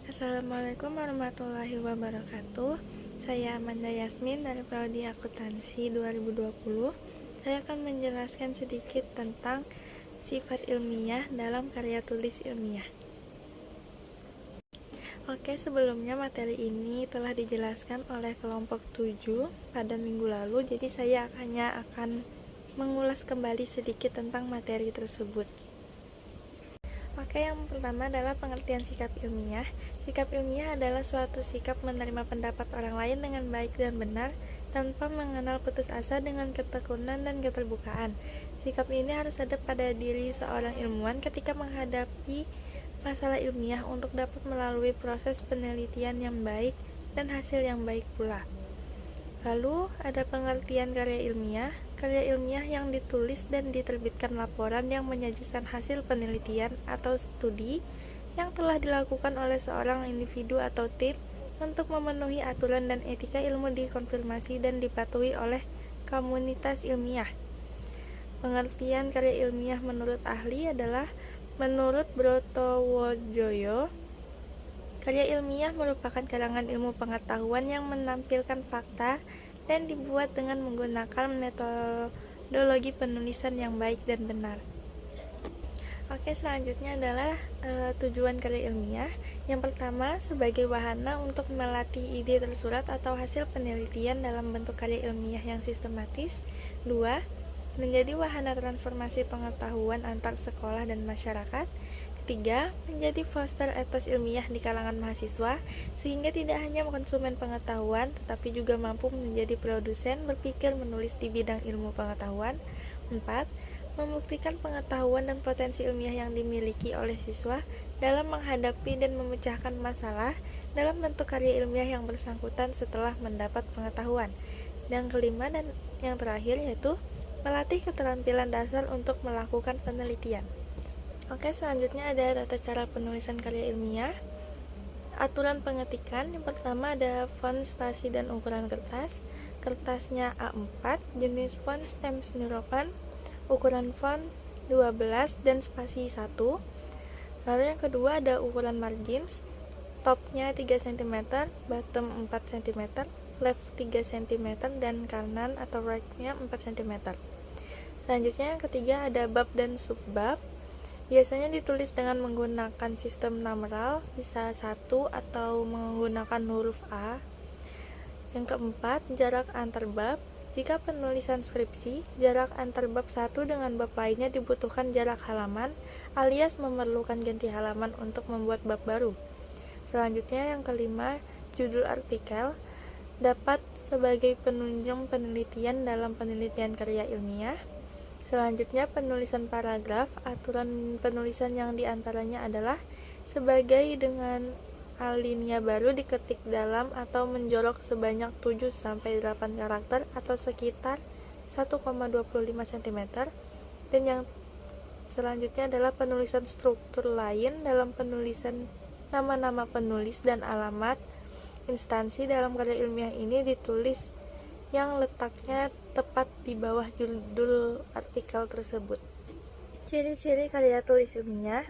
Assalamualaikum warahmatullahi wabarakatuh. Saya Amanda Yasmin dari Prodi Akuntansi 2020. Saya akan menjelaskan sedikit tentang sifat ilmiah dalam karya tulis ilmiah. Oke, sebelumnya materi ini telah dijelaskan oleh kelompok 7 pada minggu lalu, jadi saya hanya akan mengulas kembali sedikit tentang materi tersebut. Oke, yang pertama adalah pengertian sikap ilmiah. Sikap ilmiah adalah suatu sikap menerima pendapat orang lain dengan baik dan benar, tanpa mengenal putus asa dengan ketekunan dan keterbukaan. Sikap ini harus ada pada diri seorang ilmuwan ketika menghadapi masalah ilmiah untuk dapat melalui proses penelitian yang baik dan hasil yang baik pula. Lalu, ada pengertian karya ilmiah. Karya ilmiah yang ditulis dan diterbitkan laporan yang menyajikan hasil penelitian atau studi yang telah dilakukan oleh seorang individu atau tim untuk memenuhi aturan dan etika ilmu dikonfirmasi dan dipatuhi oleh komunitas ilmiah. Pengertian karya ilmiah menurut ahli adalah menurut Brotowojoyo, karya ilmiah merupakan karangan ilmu pengetahuan yang menampilkan fakta dan dibuat dengan menggunakan metodologi penulisan yang baik dan benar. Oke, selanjutnya adalah tujuan karya ilmiah. Yang pertama, sebagai wahana untuk melatih ide tersurat atau hasil penelitian dalam bentuk karya ilmiah yang sistematis. 2. Menjadi wahana transformasi pengetahuan antar sekolah dan masyarakat. 3. Menjadi foster etos ilmiah di kalangan mahasiswa, sehingga tidak hanya konsumen pengetahuan, tetapi juga mampu menjadi produsen berpikir menulis di bidang ilmu pengetahuan. 4. Membuktikan pengetahuan dan potensi ilmiah yang dimiliki oleh siswa dalam menghadapi dan memecahkan masalah dalam bentuk karya ilmiah yang bersangkutan setelah mendapat pengetahuan. Dan kelima dan yang terakhir yaitu melatih keterampilan dasar untuk melakukan penelitian. Oke, selanjutnya ada tata cara penulisan karya ilmiah. Aturan pengetikan, yang pertama ada font, spasi, dan ukuran kertas. Kertasnya A4, jenis font stem Neuropan, ukuran font 12 dan spasi 1. Lalu yang kedua ada ukuran margins, topnya 3 cm, bottom 4 cm, left 3 cm, dan kanan atau right-nya 4 cm. Selanjutnya yang ketiga ada bab dan subbab. Biasanya ditulis dengan menggunakan sistem numeral, bisa 1 atau menggunakan huruf A. Yang keempat, jarak antar bab. Jika penulisan skripsi, jarak antar bab satu dengan bab lainnya dibutuhkan jarak halaman, alias memerlukan ganti halaman untuk membuat bab baru. Selanjutnya yang kelima, judul artikel dapat sebagai penunjang penelitian dalam penelitian karya ilmiah. Selanjutnya penulisan paragraf. Aturan penulisan yang diantaranya adalah sebagai dengan alinea baru diketik dalam atau menjorok sebanyak 7-8 karakter atau sekitar 1,25 cm. Dan yang selanjutnya adalah penulisan struktur lain dalam penulisan nama-nama penulis dan alamat instansi dalam karya ilmiah ini ditulis yang letaknya tepat di bawah judul artikel tersebut. Ciri-ciri karya tulis ilmiah.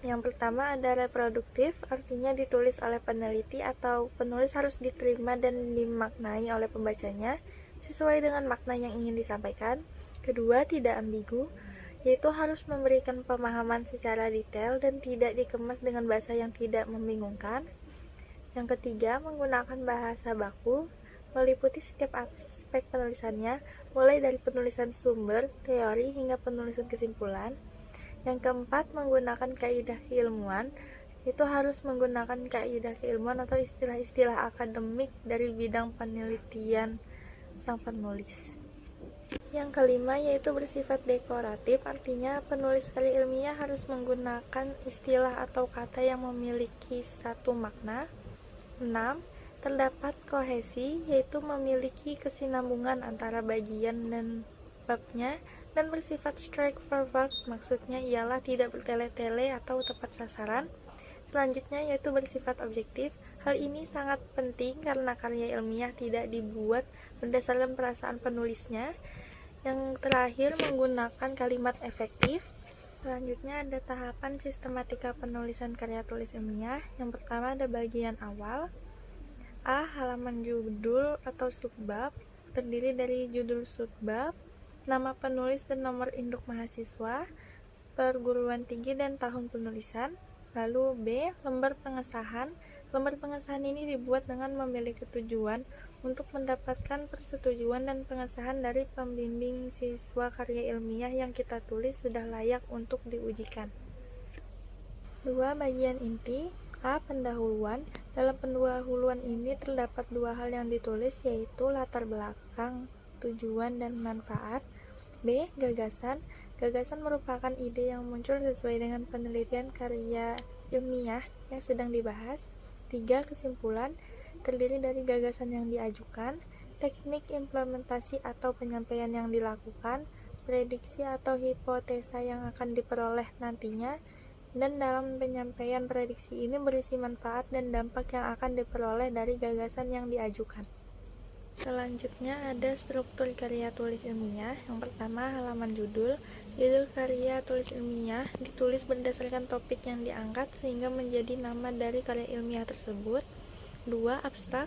Yang pertama ada reproduktif, artinya ditulis oleh peneliti atau penulis harus diterima dan dimaknai oleh pembacanya sesuai dengan makna yang ingin disampaikan. Kedua, tidak ambigu, yaitu harus memberikan pemahaman secara detail dan tidak dikemas dengan bahasa yang tidak membingungkan. Yang ketiga, menggunakan bahasa baku, meliputi setiap aspek penulisannya, mulai dari penulisan sumber, teori, hingga penulisan kesimpulan. Yang keempat, menggunakan kaidah keilmuan, itu harus menggunakan kaidah keilmuan atau istilah-istilah akademik dari bidang penelitian sang penulis. Yang kelima, yaitu bersifat dekoratif, artinya penulis karya ilmiah harus menggunakan istilah atau kata yang memiliki satu makna. 6. Terdapat kohesi, yaitu memiliki kesinambungan antara bagian dan babnya, dan bersifat straightforward, maksudnya ialah tidak bertele-tele atau tepat sasaran. Selanjutnya yaitu bersifat objektif. Hal ini sangat penting karena karya ilmiah tidak dibuat berdasarkan perasaan penulisnya. Yang terakhir, menggunakan kalimat efektif. Selanjutnya ada tahapan sistematika penulisan karya tulis ilmiah. Yang pertama ada bagian awal. A. Halaman judul atau subbab, terdiri dari judul subbab, nama penulis dan nomor induk mahasiswa, perguruan tinggi dan tahun penulisan. Lalu B. Lembar pengesahan. Lembar pengesahan ini dibuat dengan memiliki tujuan untuk mendapatkan persetujuan dan pengesahan dari pembimbing siswa karya ilmiah yang kita tulis sudah layak untuk diujikan. 2. Bagian inti. A. Pendahuluan. Dalam pendahuluan ini terdapat dua hal yang ditulis, yaitu latar belakang, tujuan, dan manfaat. B. Gagasan. Gagasan merupakan ide yang muncul sesuai dengan penelitian karya ilmiah yang sedang dibahas. 3. Kesimpulan. Terdiri dari gagasan yang diajukan, teknik implementasi atau penyampaian yang dilakukan, prediksi atau hipotesa yang akan diperoleh nantinya, dan dalam penyampaian prediksi ini berisi manfaat dan dampak yang akan diperoleh dari gagasan yang diajukan. Selanjutnya ada struktur karya tulis ilmiah. Yang pertama, halaman judul. Judul karya tulis ilmiah ditulis berdasarkan topik yang diangkat sehingga menjadi nama dari karya ilmiah tersebut. 2. Abstrak,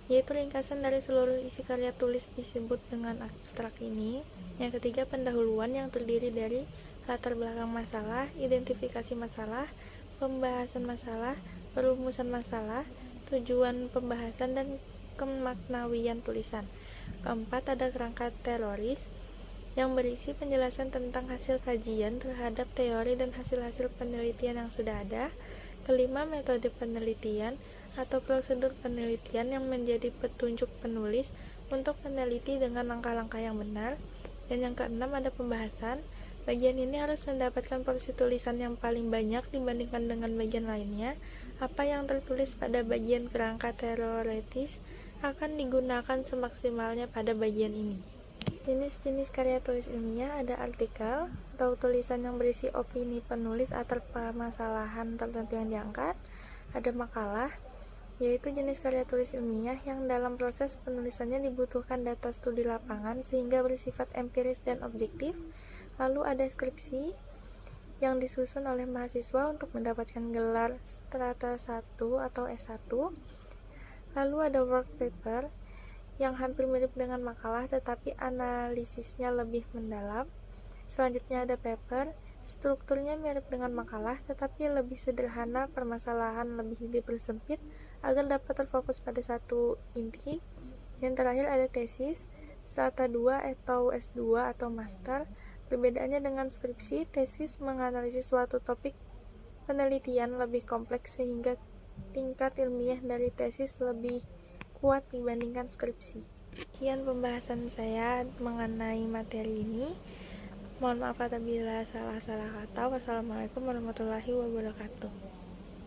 yaitu ringkasan dari seluruh isi karya tulis disebut dengan abstrak ini. Yang ketiga, pendahuluan yang terdiri dari latar belakang masalah, identifikasi masalah, pembahasan masalah, perumusan masalah, tujuan pembahasan, dan kemaknawian tulisan. Keempat, ada kerangka teoris yang berisi penjelasan tentang hasil kajian terhadap teori dan hasil-hasil penelitian yang sudah ada. Kelima, metode penelitian atau prosedur penelitian yang menjadi petunjuk penulis untuk meneliti dengan langkah-langkah yang benar. Dan yang keenam, ada pembahasan. Bagian ini harus mendapatkan porsi tulisan yang paling banyak dibandingkan dengan bagian lainnya. Apa yang tertulis pada bagian kerangka teoretis akan digunakan semaksimalnya pada bagian ini. Jenis-jenis karya tulis ilmiah ada artikel atau tulisan yang berisi opini penulis atas permasalahan tertentu yang diangkat. Ada makalah, yaitu jenis karya tulis ilmiah yang dalam proses penulisannya dibutuhkan data studi lapangan sehingga bersifat empiris dan objektif. Lalu ada skripsi yang disusun oleh mahasiswa untuk mendapatkan gelar strata 1 atau S1. Lalu ada work paper yang hampir mirip dengan makalah tetapi analisisnya lebih mendalam. Selanjutnya ada paper, strukturnya mirip dengan makalah tetapi lebih sederhana, permasalahan lebih dipersempit agar dapat terfokus pada satu inti. Yang terakhir ada tesis, strata 2 atau S2 atau master. Perbedaannya dengan skripsi, tesis menganalisis suatu topik penelitian lebih kompleks sehingga tingkat ilmiah dari tesis lebih kuat dibandingkan skripsi. Sekian pembahasan saya mengenai materi ini. Mohon maaf apabila salah-salah kata. Wassalamualaikum warahmatullahi wabarakatuh.